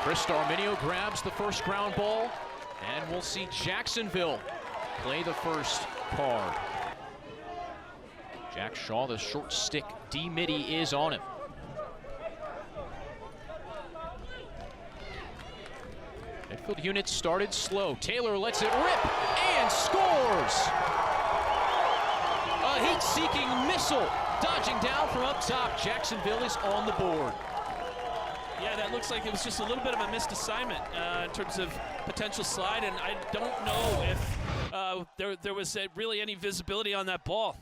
Chris Arminio grabs the first ground ball, and we'll see Jacksonville play the first card. Jack Shaw, the short stick D-midi is on him. Midfield unit started slow. Taylor lets it rip and scores! A heat-seeking missile dodging down from up top. Jacksonville is on the board. Yeah, that looks like it was just a little bit of a missed assignment in terms of potential slide, and I don't know if there was really any visibility on that ball.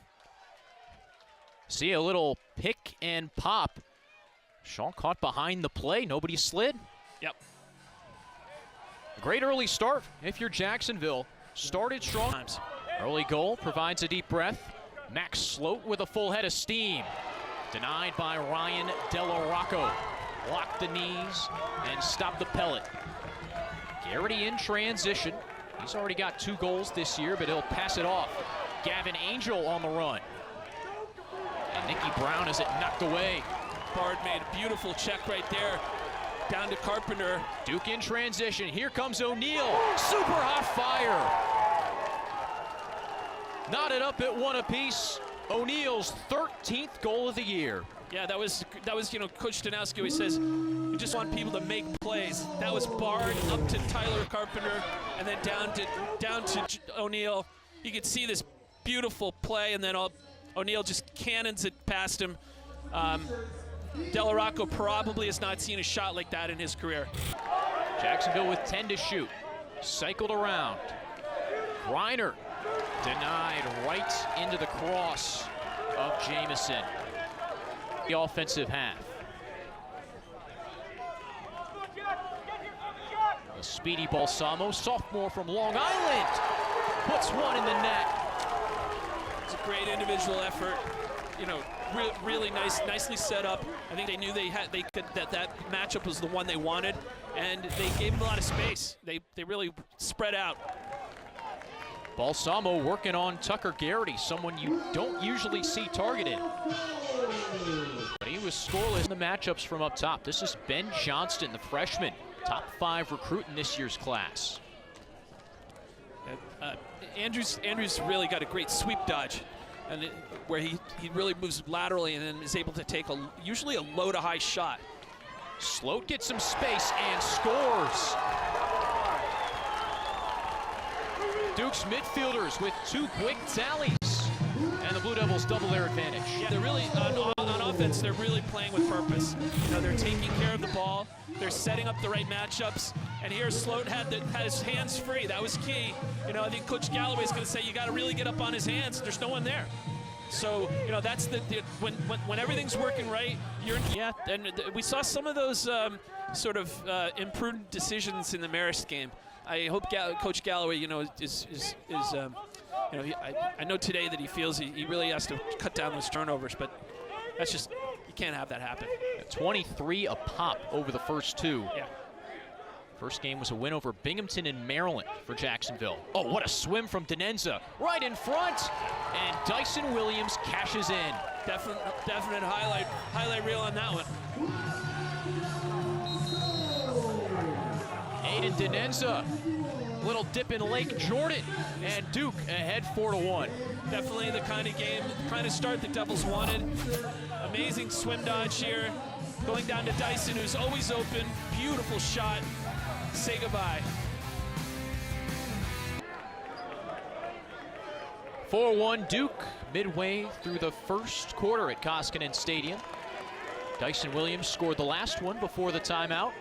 See a little pick and pop. Shaw caught behind the play. Nobody slid. Yep. A great early start if you're Jacksonville. Started strong. Early goal provides a deep breath. Max Sloat with a full head of steam. Denied by Ryan Delarocco. Lock the knees and stop the pellet. Garrity in transition. He's already got 2 goals this year, but he'll pass it off. Gavin Angel on the run. And Nicky Brown has it knocked away. Bard made a beautiful check right there. Down to Carpenter. Duke in transition. Here comes O'Neal. Super hot fire. Knotted up at 1 apiece. O'Neal's 13th goal of the year. Yeah, that was Coach Danowski. He says you just want people to make plays. That was Bard up to Tyler Carpenter, and then down to O'Neal. You could see this beautiful play, and then O'Neal just cannons it past him. Delarocco probably has not seen a shot like that in his career. Jacksonville with 10 to shoot. Cycled around. Griner denied right into the cross of Jamison. The offensive half. A speedy Balsamo, sophomore from Long Island, puts one in the net. It's a great individual effort. You know, really nicely set up. I think they knew that matchup was the one they wanted, and they gave him a lot of space. They really spread out. Balsamo working on Tucker Garrity, someone you don't usually see targeted. But he was scoreless in the matchups from up top. This is Ben Johnston, the freshman, top 5 recruit in this year's class. Andrews really got a great sweep dodge, and where he really moves laterally and then is able to take usually a low to high shot. Sloat gets some space and scores. Duke's midfielders with 2 quick tallies, and the Blue Devils double their advantage. Yeah, they're really on offense. They're really playing with purpose. You know, they're taking care of the ball. They're setting up the right matchups. And here, Sloat had his hands free. That was key. You know, I think Coach Galloway's going to say you got to really get up on his hands. There's no one there. So, you know, that's when everything's working right, and we saw some of those sort of imprudent decisions in the Marist game. I hope Coach Galloway, you know, you know, I know today that he feels he really has to cut down those turnovers, but that's just, you can't have that happen. 23 a pop over the first 2. Yeah. First game was a win over Binghamton in Maryland for Jacksonville. Oh, what a swim from Denenza, right in front, and Dyson Williams cashes in. Definite highlight reel on that one. Aiden Denenza, little dip in Lake Jordan, and Duke ahead 4-1. Definitely the kind of game, kind of start the Devils wanted. Amazing swim dodge here. Going down to Dyson, who's always open. Beautiful shot. Say goodbye. 4-1 Duke, midway through the first quarter at Koskinen Stadium. Dyson Williams scored the last one before the timeout.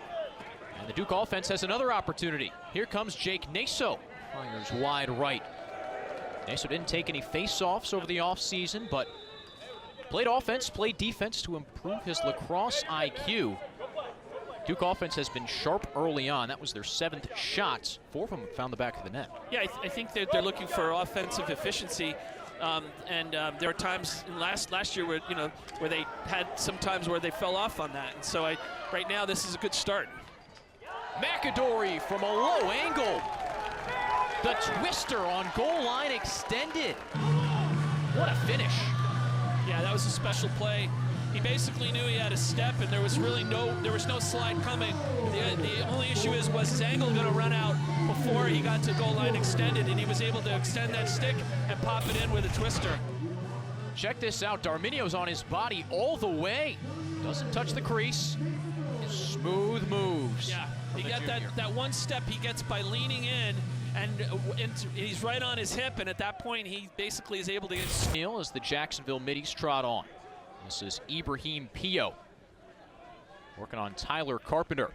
And the Duke offense has another opportunity. Here comes Jake Naso. Fires wide right. Naso didn't take any face-offs over the offseason, but played offense, played defense to improve his lacrosse IQ. Duke offense has been sharp early on. That was their 7th shot. 4 of them found the back of the net. Yeah, I think that they're looking for offensive efficiency. There are times in last year where, you know, where they had some times where they fell off on that. And so right now this is a good start. McAdory from a low angle. The twister on goal line extended. What a finish. Yeah, that was a special play. he basically knew he had a step, and there was no slide coming. The only issue was his angle going to run out before he got to goal line extended, and he was able to extend that stick and pop it in with a twister. Check this out. Darminio's on his body all the way. Doesn't touch the crease. Smooth moves. Yeah, he got that one step he gets by leaning in, and he's right on his hip, and at that point he basically is able to get. As the Jacksonville middies trot on. This is Ibrahim Pio working on Tyler Carpenter.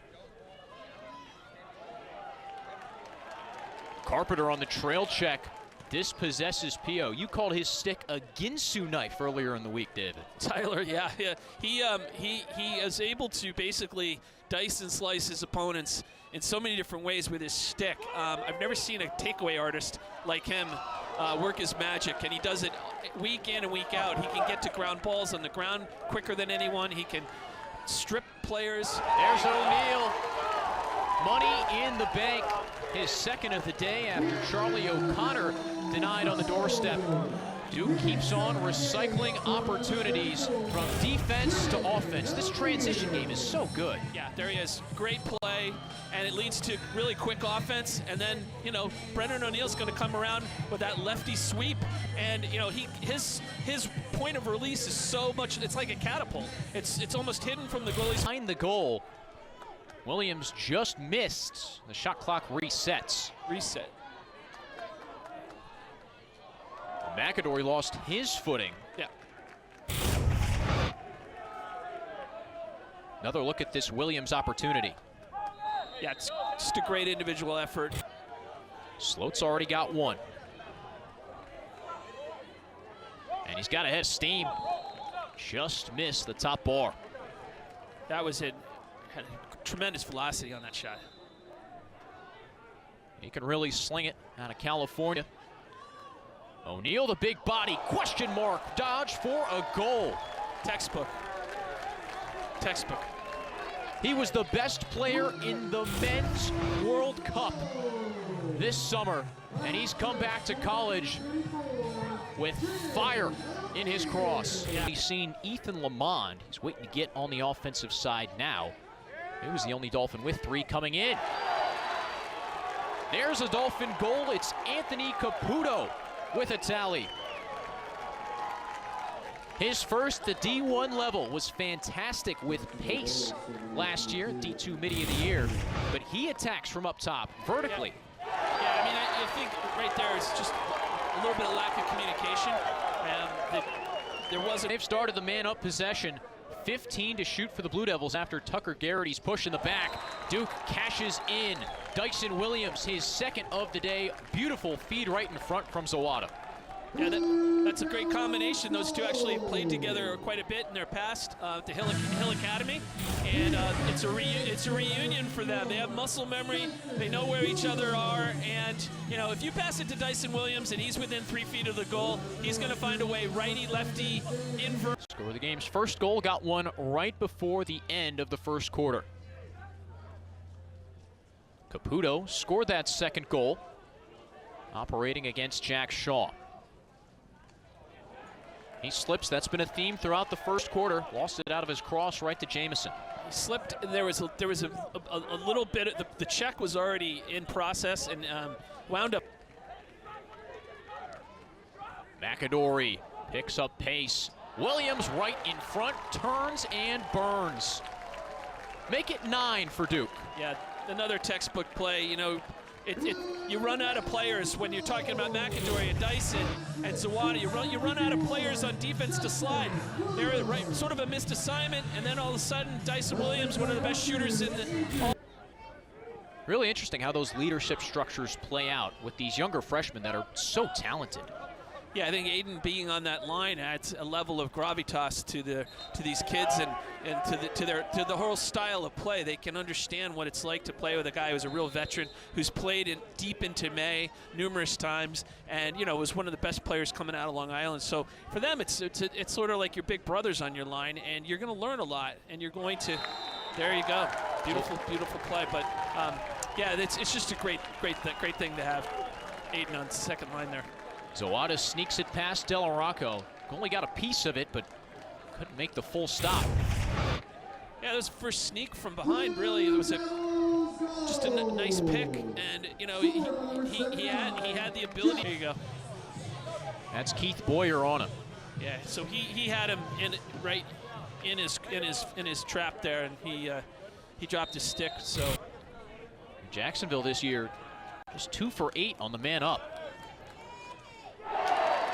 Carpenter on the trail check. Dispossesses Pio. You called his stick a Ginsu knife earlier in the week, David. Tyler, yeah. He is able to basically dice and slice his opponents in so many different ways with his stick. I've never seen a takeaway artist like him work his magic, and he does it week in and week out. He can get to ground balls on the ground quicker than anyone. He can strip players. There's O'Neal. Money in the bank. His second of the day after Charlie O'Connor denied on the doorstep. Duke keeps on recycling opportunities from defense to offense. This transition game is so good. Yeah, there he is. Great play, and it leads to really quick offense. And then, Brendan O'Neal's going to come around with that lefty sweep, and his point of release is so much. It's like a catapult. It's almost hidden from the goalie's behind the goal. Williams just missed. The shot clock resets. Reset. McAdory lost his footing. Yeah. Another look at this Williams opportunity. Yeah, it's just a great individual effort. Sloat's already got one. And he's got a head of steam. Just missed the top bar. That was it. Had tremendous velocity on that shot. He can really sling it out of California. O'Neal, the big body, question mark, dodge for a goal. Textbook. Textbook. He was the best player in the Men's World Cup this summer, and he's come back to college with fire in his cross. Yeah. He's seen Ethan Lamond. He's waiting to get on the offensive side now. He was the only Dolphin with 3 coming in. There's a Dolphin goal. It's Anthony Caputo with a tally. His first at the D1 level was fantastic with pace last year, D2 Midi of the Year, but he attacks from up top, vertically. Yeah, I mean, I think right there is just a little bit of lack of communication. There wasn't. They've started the man-up possession. 15 to shoot for the Blue Devils after Tucker Garrity's push in the back. Duke cashes in. Dyson Williams, his second of the day. Beautiful feed right in front from Zawada. Yeah, that's a great combination. Those two actually played together quite a bit in their past at the Hill Academy, and it's a reunion for them. They have muscle memory. They know where each other are, and if you pass it to Dyson Williams and he's within 3 feet of the goal, he's going to find a way. Righty, lefty, invert. Score the game's first goal, got one right before the end of the first quarter. Caputo scored that second goal, operating against Jack Shaw. He slips. That's been a theme throughout the first quarter. Lost it out of his cross right to Jamison. He slipped. There was a little bit. The check was already in process and wound up. McAdory picks up pace. Williams right in front, turns and burns. Make it 9 for Duke. Yeah, another textbook play. You run out of players when you're talking about McAdory and Dyson and Zawada. You run out of players on defense to slide. They're sort of a missed assignment, and then all of a sudden, Dyson Williams, one of the best shooters in the. Really interesting how those leadership structures play out with these younger freshmen that are so talented. Yeah, I think Aiden being on that line adds a level of gravitas to these kids and to the whole style of play. They can understand what it's like to play with a guy who's a real veteran, who's played deep into May numerous times, and was one of the best players coming out of Long Island. So for them, it's sort of like your big brothers on your line, and you're going to learn a lot, and you're going to. There you go, beautiful play. But yeah, it's just a great thing to have Aiden on the second line there. Zawada sneaks it past Del Rocco. Only got a piece of it, but couldn't make the full stop. Yeah, that was first sneak from behind, really. It was just a nice pick, and you know, he had the ability. There you go. That's Keith Boyer on him. Yeah, so he had him right in his trap there, and he dropped his stick. So Jacksonville this year just 2 for 8 on the man up.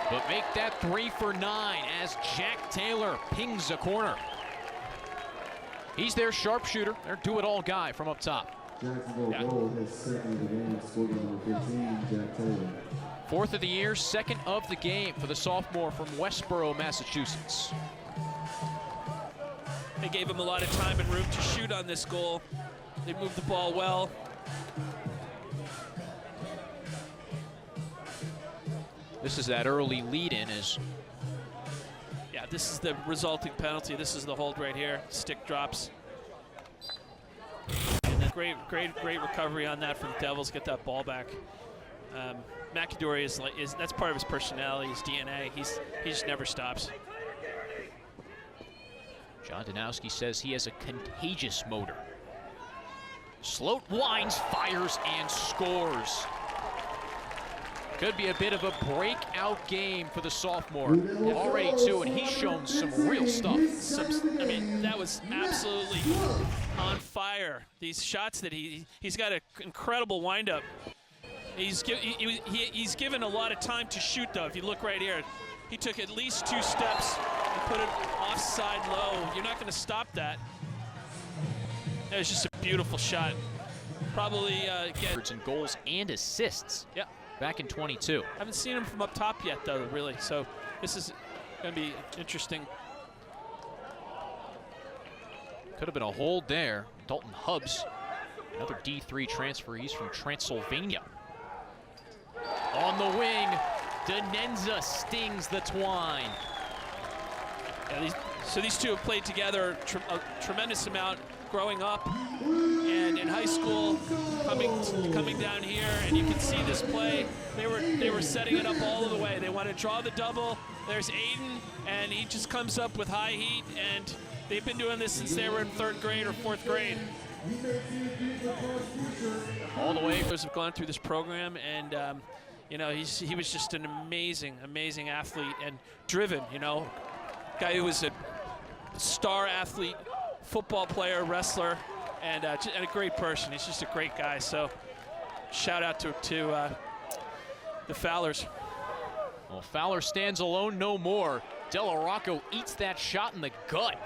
But make that 3 for 9 as Jack Taylor pings a corner. He's their sharpshooter, their do-it-all guy from up top. Jacksonville goal has second of the game, scored number 15, Jack Taylor. 4th of the year, 2nd of the game for the sophomore from Westboro, Massachusetts. They gave him a lot of time and room to shoot on this goal. They moved the ball well. This is that early lead-in as... Yeah, this is the resulting penalty. This is the hold right here. Stick drops. And then great recovery on that from the Devils. Get that ball back. McAdory is that's part of his personality, his DNA. He just never stops. John Danowski says he has a contagious motor. Sloat winds, fires, and scores. Could be a bit of a breakout game for the sophomore. Already 2, and he's shown some real stuff. I mean, that was absolutely on fire. These shots that he's got an incredible windup. He's given a lot of time to shoot, though. If you look right here, he took at least 2 steps and put it offside low. You're not going to stop that. That was just a beautiful shot. Probably get in goals and assists. Yeah. Back in 22. Haven't seen him from up top yet, though, really. So this is going to be interesting. Could have been a hold there. Dalton Hubbs, another D3 transfer. He's from Transylvania. On the wing, Denenza stings the twine. Yeah, so these two have played together a tremendous amount growing up, and in high school, coming down here, and you can see this play. They were setting it up all of the way. They want to draw the double. There's Aiden, and he just comes up with high heat, and they've been doing this since they were in 3rd grade or 4th grade. All the way have gone through this program, and you know, he was just an amazing athlete and driven. You know, guy who was a star athlete, football player, wrestler, and a great person. He's just a great guy. So shout out to the Fowlers. Well, Fowler stands alone no more. Del Rocco eats that shot in the gut.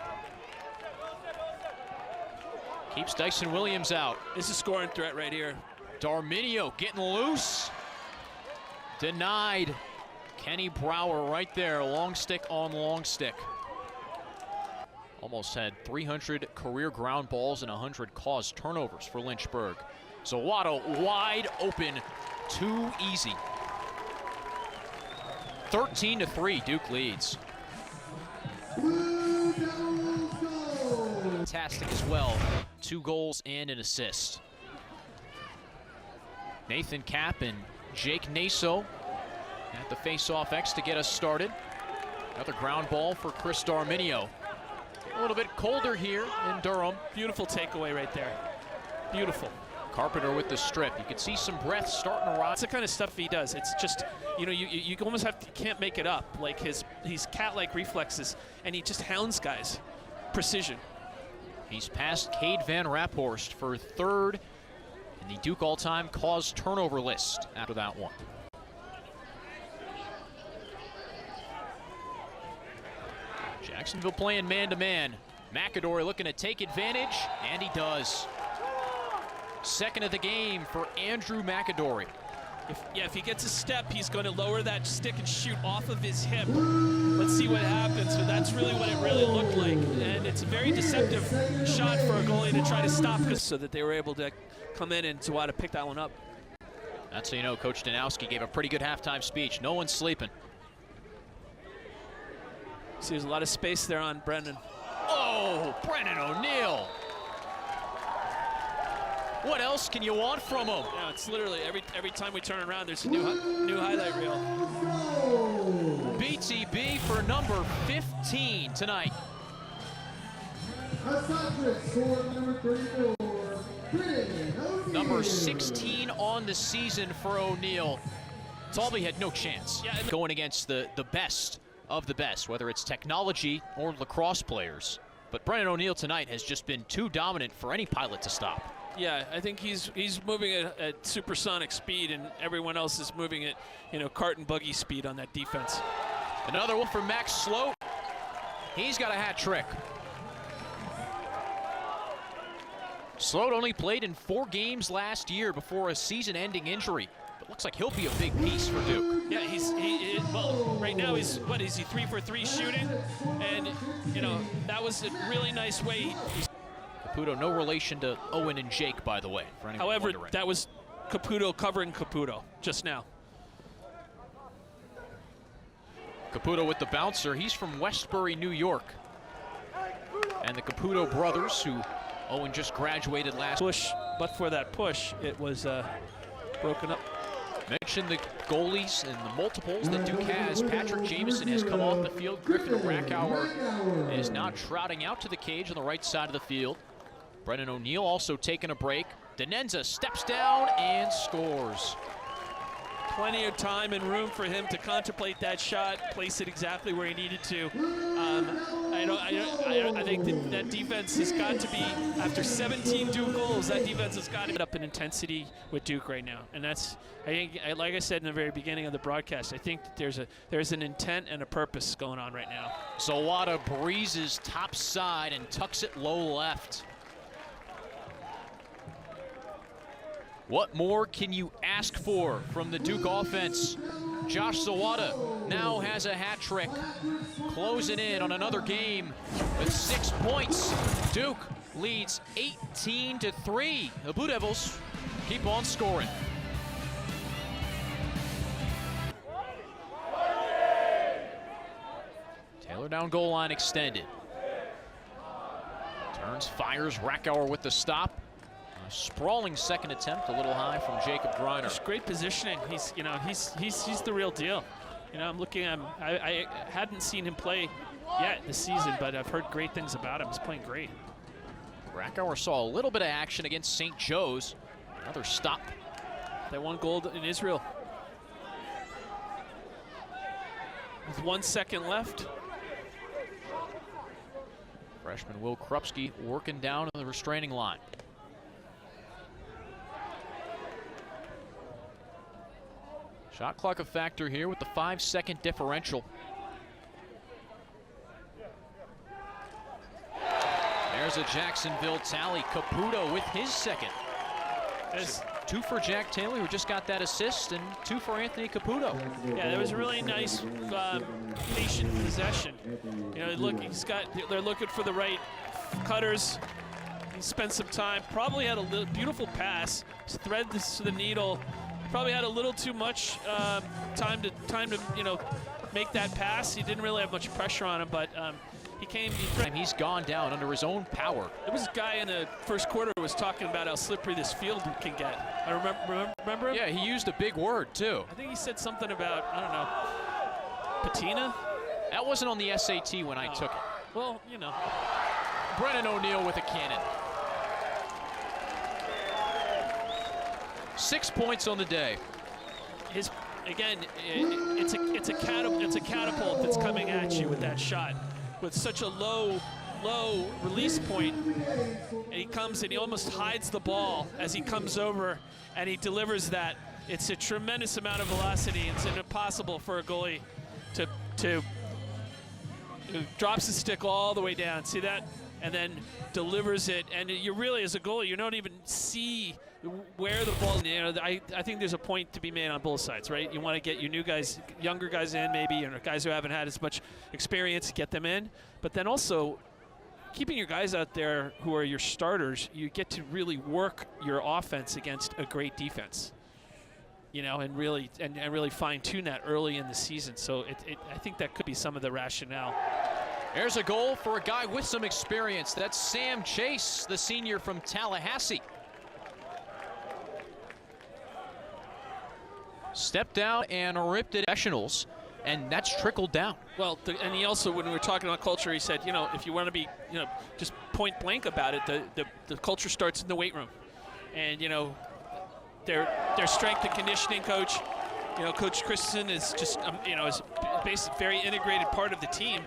Keeps Dyson Williams out. This is a scoring threat right here. Darminio getting loose. Denied. Kenny Brower right there, long stick on long stick. Almost had 300 career ground balls and 100 caused turnovers for Lynchburg. Zawato wide open, too easy. 13-3, Duke leads. Fantastic as well, 2 goals and an assist. Nathan Kapp and Jake Naso at the face-off X to get us started. Another ground ball for Chris Darminio. A little bit colder here in Durham. Beautiful takeaway right there. Beautiful. Carpenter with the strip. You can see some breath starting to rise. That's the kind of stuff he does. It's just, you know, you almost can't make it up. Like his cat-like reflexes, and he just hounds guys. Precision. He's passed Cade Van Raphorst for 3rd in the Duke all-time caused turnover list after that one. Jacksonville playing man-to-man. McAdory looking to take advantage, and he does. 2nd of the game for Andrew McAdory. If he gets a step, he's going to lower that stick and shoot off of his hip. Let's see what happens. So that's really what it really looked like. And it's a very deceptive shot for a goalie to try to stop, so that they were able to come in and Zawada pick that one up. That's how you know Coach Danowski gave a pretty good halftime speech. No one's sleeping. See, there's a lot of space there on Brennan. Oh, Brennan O'Neill. What else can you want from him? Yeah, it's literally every time we turn around, there's a new highlight reel. BTB for number 15 tonight. Number 16 on the season for O'Neal. Talby had no chance going against the best of the best, whether it's technology or lacrosse players. But Brennan O'Neal tonight has just been too dominant for any pilot to stop. Yeah, I think he's moving at supersonic speed, and everyone else is moving at, cart and buggy speed on that defense. Another one for Max Sloat. He's got a hat trick. Sloat only played in 4 games last year before a season-ending injury. But looks like he'll be a big piece for Duke. Yeah, well, right now is he 3 for 3 shooting? And, that was a really nice way. Caputo, no relation to Owen and Jake, by the way. For anyone However, wondering. that was Caputo covering Caputo just now. Caputo with the bouncer. He's from Westbury, New York. And the Caputo brothers, who Owen just graduated last push, but for that push, it was broken up. Mentioned the goalies and the multiples that Duke has. Patrick Jamieson has come off the field. Griffin Rackauer is now trotting out to the cage on the right side of the field. Brennan O'Neal also taking a break. Denenza steps down and scores. Plenty of time and room for him to contemplate that shot, place it exactly where he needed to. I think that defense has got to be, after 17 Duke goals, that defense has got to get up in intensity with Duke right now. And that's, like I said in the very beginning of the broadcast, I think that there's an intent and a purpose going on right now. Zawada breezes top side and tucks it low left. What more can you ask for from the Duke offense? Josh Zawada now has a hat trick, closing in on another game with 6 points. Duke leads 18-3. The Blue Devils keep on scoring. Taylor down goal line extended. Turns, fires, Rackauer with the stop. A sprawling second attempt, a little high from Jacob Griner. Just great positioning. He's the real deal. I'm looking at him. I hadn't seen him play yet this season, but I've heard great things about him. He's playing great. Rackauer saw a little bit of action against St. Joe's. Another stop. They won gold in Israel. With 1 second left. Freshman Will Krupski working down on the restraining line. Shot clock a factor here with the 5-second differential. There's a Jacksonville tally. Caputo with his second. 2 for Jack Taylor, who just got that assist, and 2 for Anthony Caputo. Yeah, that was a really nice, patient possession. Look, they're looking for the right cutters. He spent some time. Probably had a beautiful pass. Thread this to the needle. Probably had a little too much time to make that pass. He didn't really have much pressure on him, but he's gone down under his own power. There was a guy in the first quarter who was talking about how slippery this field can get. I remember him? Yeah, he used a big word too. I think he said something about, I don't know, patina? That wasn't on the SAT when I took it. Well, Brennan O'Neal with a cannon. 6 points on the day. It's a catapult that's coming at you with that shot, with such a low release point. And he comes and he almost hides the ball as he comes over and he delivers that. It's a tremendous amount of velocity. It's impossible for a goalie to drops the stick all the way down. See that? And then delivers it. And you really, as a goalie, you don't even see where the ball. I think there's a point to be made on both sides, right? You want to get your new guys, younger guys in, maybe, guys who haven't had as much experience, get them in. But then also, keeping your guys out there who are your starters, you get to really work your offense against a great defense. And really fine-tune that early in the season. So I think that could be some of the rationale. There's a goal for a guy with some experience. That's Sam Chase, the senior from Tallahassee. Stepped out and ripped it. Professionals and that's trickled down. Well, and he also, when we were talking about culture, he said, if you want to be, just point blank about it, the culture starts in the weight room. And, their strength and conditioning coach, Coach Christensen is just, is basically very integrated part of the team.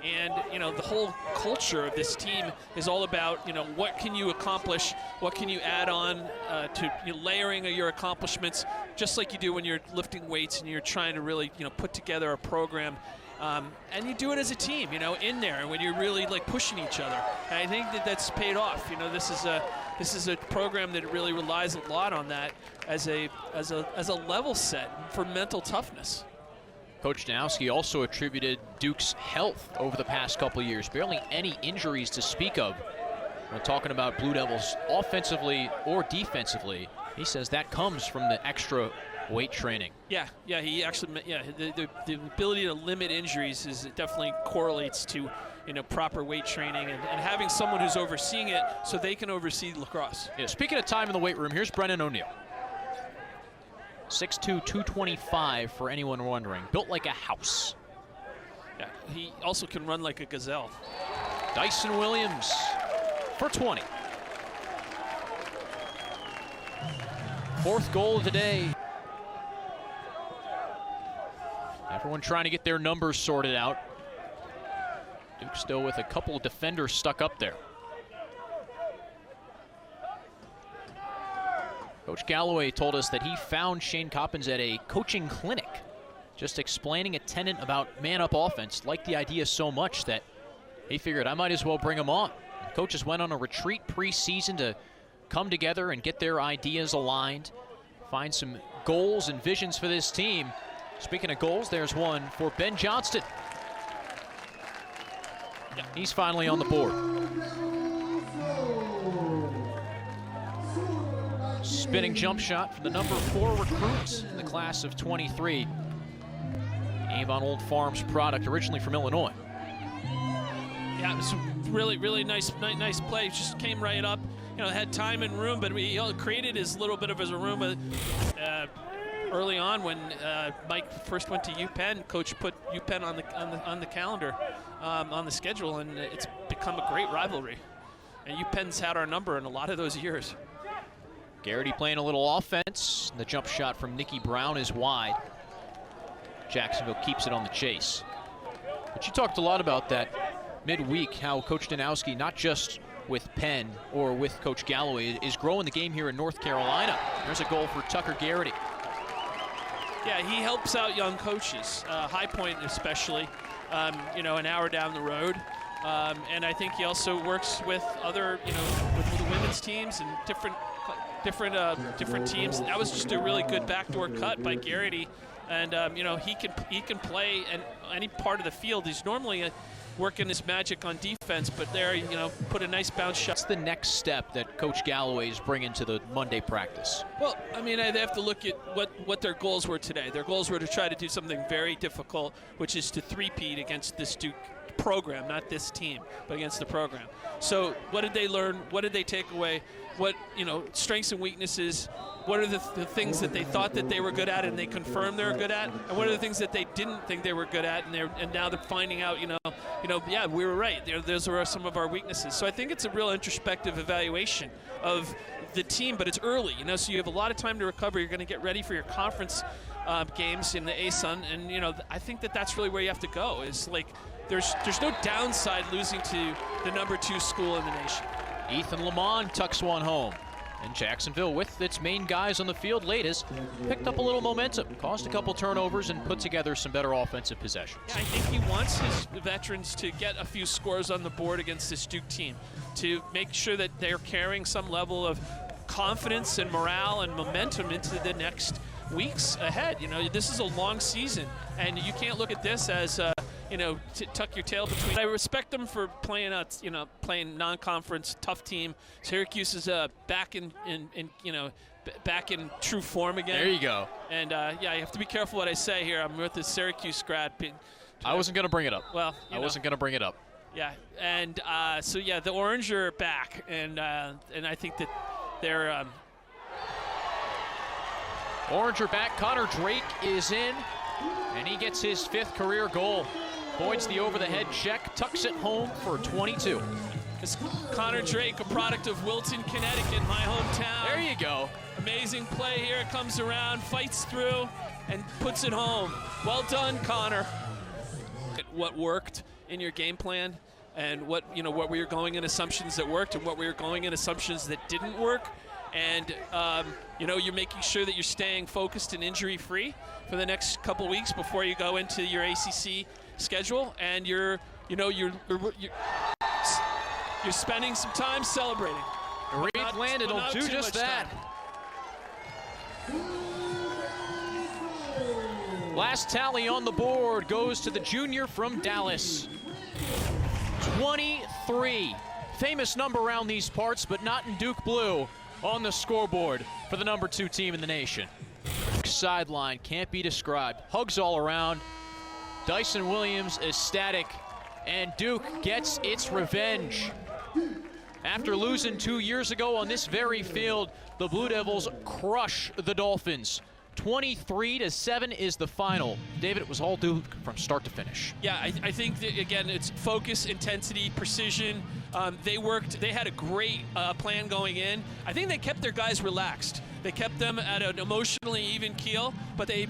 And, the whole culture of this team is all about, what can you accomplish? What can you add on to layering of your accomplishments, just like you do when you're lifting weights and you're trying to really, put together a program. And you do it as a team, in there, when you're really like pushing each other. And I think that's paid off. This is a program that really relies a lot on that as a level set for mental toughness. Coach Danowski also attributed Duke's health over the past couple of years. Barely any injuries to speak of when talking about Blue Devils offensively or defensively. He says that comes from the extra weight training. Yeah, he actually, the ability to limit injuries is, it definitely correlates to, proper weight training and having someone who's overseeing it so they can oversee lacrosse. Yeah, speaking of time in the weight room, here's Brennan O'Neill. 6'2", 225 for anyone wondering. Built like a house. Yeah, he also can run like a gazelle. Dyson Williams for 20. Fourth goal of the day. Everyone trying to get their numbers sorted out. Duke still with a couple of defenders stuck up there. Coach Galloway told us that he found Shane Coppins at a coaching clinic, just explaining a tenet about man-up offense. Liked the idea so much that he figured I might as well bring him on. The coaches went on a retreat pre-season to come together and get their ideas aligned, find some goals and visions for this team. Speaking of goals, there's one for Ben Johnston. Yeah, he's finally on the board. Spinning jump shot from the number 4 recruit in the class of 23. Avon Old Farms product, originally from Illinois. Yeah, it was really, really nice play. Just came right up. Had time and room, but we created as little bit of as a room early on when Mike first went to UPenn. Coach put UPenn on the calendar, on the schedule, and it's become a great rivalry. And UPenn's had our number in a lot of those years. Garrity playing a little offense. The jump shot from Nicky Brown is wide. Jacksonville keeps it on the chase. But you talked a lot about that midweek, how Coach Danowski, not just with Penn or with Coach Galloway, is growing the game here in North Carolina. There's a goal for Tucker Garrity. Yeah, he helps out young coaches, High Point especially, an hour down the road. And I think he also works with other, with the women's teams and different teams. That was just a really good backdoor cut by Garrity, and he can play in any part of the field. He's normally working his magic on defense, but there, put a nice bounce shot. What's the next step that Coach Galloway is bringing to the Monday practice? Well, they have to look at what their goals were today. Their goals were to try to do something very difficult, which is to three-peat against this Duke program, not this team, but against the program. So what did they learn? What did they take away? What, strengths and weaknesses? What are the things that they thought that they were good at and they confirmed they were good at? And what are the things that they didn't think they were good at, and now they're finding out, yeah, we were right. Those were some of our weaknesses. So I think it's a real introspective evaluation of the team, but it's early, so you have a lot of time to recover. You're going to get ready for your conference games in the ASUN, and I think that's really where you have to go. Is like there's no downside losing to the number 2 school in the nation. Ethan Lamont tucks one home. And Jacksonville, with its main guys on the field late, has picked up a little momentum, caused a couple turnovers, and put together some better offensive possessions. Yeah, I think he wants his veterans to get a few scores on the board against this Duke team, to make sure that they're carrying some level of confidence and morale and momentum into the next weeks ahead. This is a long season, and you can't look at this as tuck your tail between. I respect them for playing playing non-conference tough team. Syracuse is back in true form again. There you go. And you have to be careful what I say here. I'm with the Syracuse grad. I wasn't going to bring it up. Well, I wasn't going to bring it up. Yeah, and the Orange are back, and I think that they're Orange are back. Connor Drake is in. And he gets his 5th career goal. Avoids the over-the-head check, tucks it home for 22. It's Connor Drake, a product of Wilton, Connecticut, my hometown. There you go. Amazing play here, comes around, fights through, and puts it home. Well done, Connor. What worked in your game plan, and what we were going in assumptions that worked, and what we were going in assumptions that didn't work. And you're making sure that you're staying focused and injury-free for the next couple weeks before you go into your ACC schedule, and you're spending some time celebrating. Reed Landon will do just that. Last tally on the board goes to the junior from Dallas. 23. Famous number around these parts, but not in Duke blue on the scoreboard for the number 2 team in the nation. Sideline can't be described. Hugs all around. Dyson Williams ecstatic, and Duke gets its revenge. After losing 2 years ago on this very field, the Blue Devils crush the Dolphins. 23-7 is the final. David, it was all Duke from start to finish. Yeah, I think that, again, it's focus, intensity, precision. They had a great plan going in. I think they kept their guys relaxed. They kept them at an emotionally even keel, but they